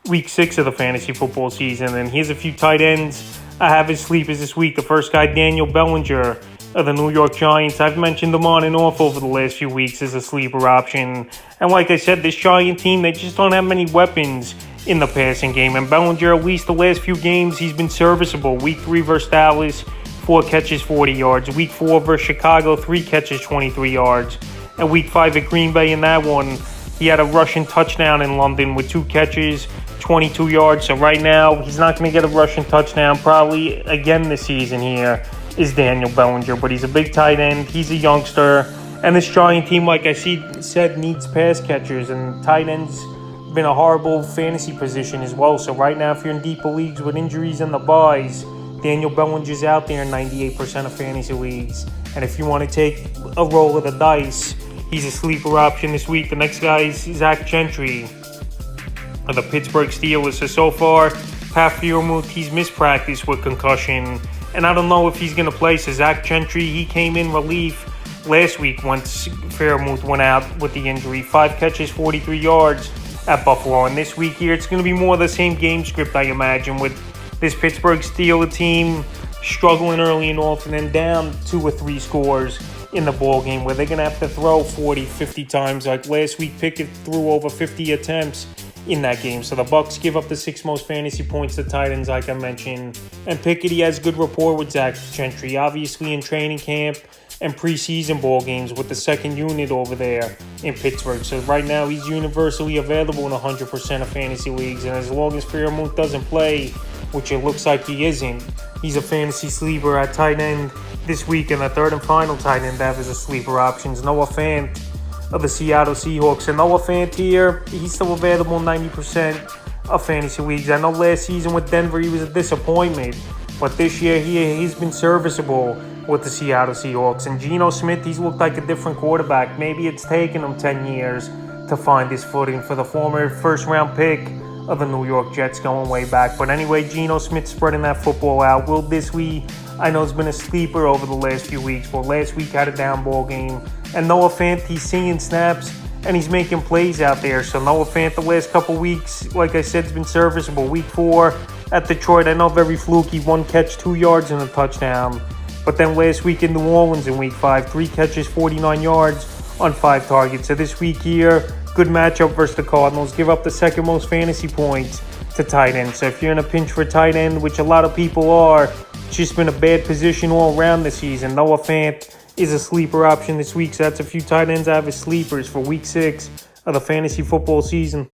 week 6 of the fantasy football season. And here's a few tight ends I have as sleepers this week. The first guy, Daniel Bellinger of the New York Giants. I've mentioned him on and off over the last few weeks as a sleeper option. And like I said, this Giant team, they just don't have many weapons in the passing game. And Bellinger, at least the last few games, he's been serviceable. Week 3 versus Dallas, 4 catches, 40 yards. Week 4 versus Chicago, 3 catches, 23 yards. And Week 5 at Green Bay, in that one, he had a rushing touchdown in London with 2 catches, 22 yards. So right now, he's not going to get a rushing touchdown probably again this season here is Daniel Bellinger. But he's a big tight end. He's a youngster. And this Giant team, like I said, needs pass catchers. And tight ends been a horrible fantasy position as well. So right now, if you're in deeper leagues with injuries and the buys, Daniel Bellinger's out there in 98% of fantasy leagues. And if you want to take a roll of the dice, he's a sleeper option this week. The next guy is Gentry of the Pittsburgh Steelers. So far, Pat Freiermuth, he's missed practice with concussion. And I don't know if he's going to play. So Gentry, he came in relief last week once Freiermuth went out with the injury. 5 catches, 43 yards at Buffalo. And this week here, it's going to be more of the same game script, I imagine, with this Pittsburgh Steelers team struggling early and often and down 2 or 3 scores in the ball game where they're going to have to throw 40, 50 times. Like last week, Pickett threw over 50 attempts in that game. So the Bucs give up the 6th most fantasy points to tight ends, like I mentioned. And Pickett, he has good rapport with Gentry, obviously in training camp and preseason ball games with the second unit over there in Pittsburgh. So right now, he's universally available in 100% of fantasy leagues. And as long as Freiermuth doesn't play, which it looks like he isn't, he's a fantasy sleeper at tight end this week. And the third and final tight end I have as a sleeper options, Noah Fant of the Seattle Seahawks. And Noah Fant here, he's still available in 90% of fantasy leagues. I know last season with Denver, he was a disappointment. But this year, he's been serviceable with the Seattle Seahawks. And Geno Smith, he's looked like a different quarterback. Maybe it's taken him 10 years to find his footing for the former first-round pick of the New York Jets going way back. But anyway, Geno Smith spreading that football out. Will Disley, I know, has been a sleeper over the last few weeks. Well, last week had a down ball game. And Noah Fant, he's seeing snaps and he's making plays out there. So Noah Fant, the last couple weeks, like I said, has been serviceable. Week 4 at Detroit, I know, very fluky. 1 catch, 2 yards and a touchdown. But then last week in New Orleans in Week 5, 3 catches, 49 yards on 5 targets. So this week here, good matchup versus the Cardinals. Give up the 2nd most fantasy points to tight end. So if you're in a pinch for tight end, which a lot of people are, it's just been a bad position all around this season. Noah Fant is a sleeper option this week. So that's a few tight ends I have as sleepers for Week 6 of the fantasy football season.